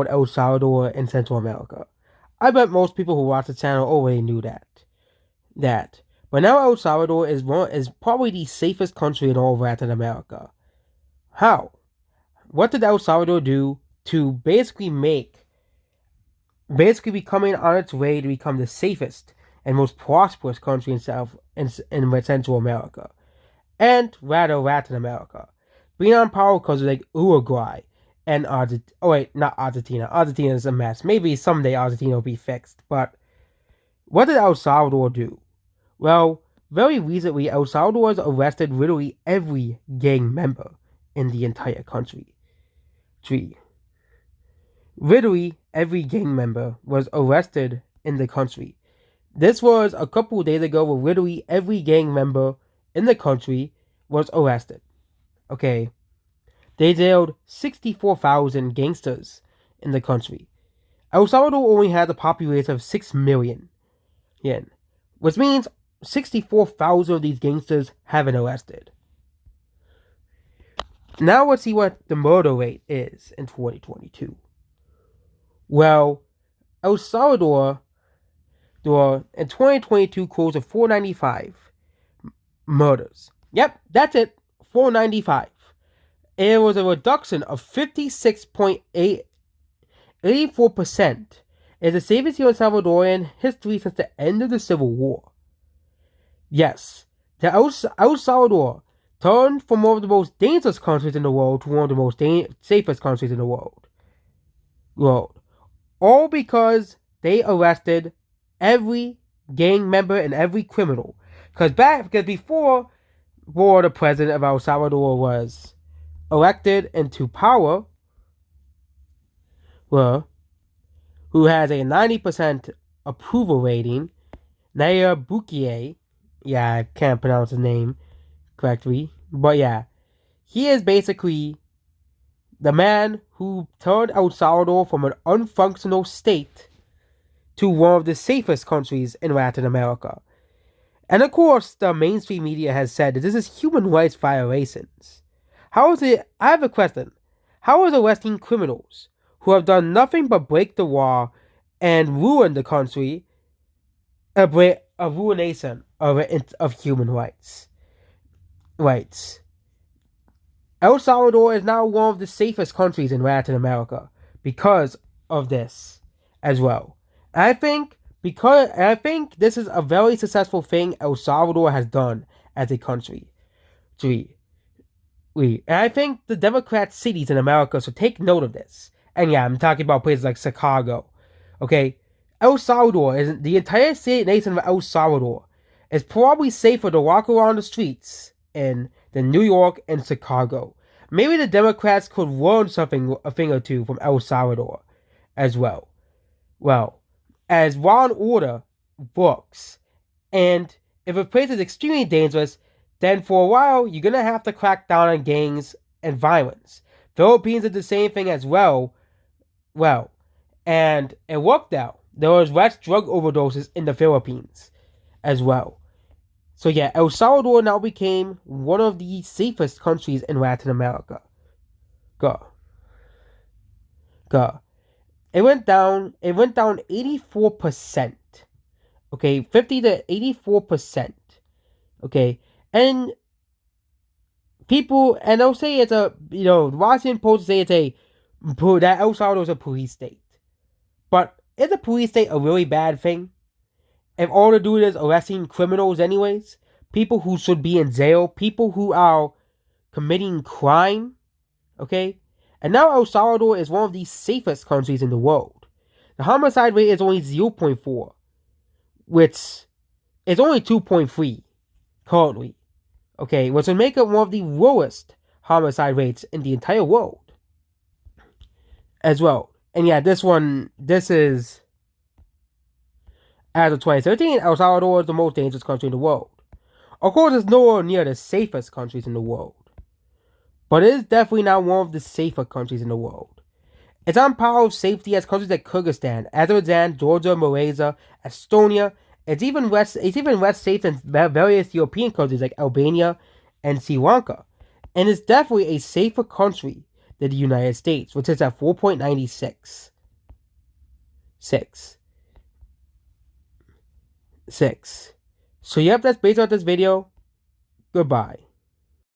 El Salvador in Central America. I bet most people who watch the channel already knew that. But now El Salvador is probably the safest country in all of Latin America. How? What did El Salvador do to basically becoming on its way to become the safest and most prosperous country in Central America, and rather Latin America, being on power because of like Uruguay and Argentina. Oh wait, not Argentina. Argentina is a mess. Maybe someday Argentina will be fixed. But what did El Salvador do? Well, very recently, El Salvador has arrested literally every gang member in the entire country. Literally every gang member was arrested in the country. This was a couple of days ago where literally every gang member in the country was arrested. Okay. They jailed 64,000 gangsters in the country. El Salvador only has a population of 6 million, which means 64,000 of these gangsters have been arrested. Now let's see what the murder rate is in 2022. Well, El Salvador in 2022 closed at 495 murders. Yep, that's it, 495. It was a reduction of 56.84%. It's the safest year in Salvadorian history since the end of the Civil War. Yes, the El Salvador turned from one of the most dangerous countries in the world to one of the most safest countries in the world. All because they arrested every gang member and every criminal. Because before the president of El Salvador was elected into power, who has a 90% approval rating, Nayib Bukele, yeah, I can't pronounce his name correctly, but yeah, he is basically the man who turned El Salvador from an unfunctional state to one of the safest countries in Latin America. And of course, the mainstream media has said that this is human rights violations. How is it? I have a question. How is arresting criminals who have done nothing but break the law and ruin the country a ruination of human rights? El Salvador is now one of the safest countries in Latin America because of this as well. And I think this is a very successful thing El Salvador has done as a country. And I think the Democrat cities in America should take note of this. And yeah, I'm talking about places like Chicago. Okay? El Salvador, the entire nation of El Salvador is probably safer to walk around the streets in than New York and Chicago. Maybe the Democrats could learn a thing or two from El Salvador as well. Well, as law and order works, and if a place is extremely dangerous, then for a while you're gonna have to crack down on gangs and violence. Philippines did the same thing as well. And it worked out. There was less drug overdoses in the Philippines as well. So yeah, El Salvador now became one of the safest countries in Latin America. It went down 84%. Okay, 50 to 84%. Okay, and they'll say it's the Washington Post say that El Salvador is a police state. But is a police state a really bad thing? If all they do is arresting criminals anyways, people who should be in jail, people who are committing crime, okay? And now El Salvador is one of the safest countries in the world. The homicide rate is only 0.4, which is only 2.3 currently, okay? Which would make it one of the lowest homicide rates in the entire world as well. And yeah, this is, as of 2013, El Salvador is the most dangerous country in the world. Of course, it's nowhere near the safest countries in the world. But it is definitely now one of the safer countries in the world. It's on par with safety as countries like Kyrgyzstan, Azerbaijan, Georgia, Malaysia, Estonia. It's even less safe than various European countries like Albania and Sri Lanka. And it's definitely a safer country than the United States, which is at 4.96. 6. So yep, that's based on this video. Goodbye.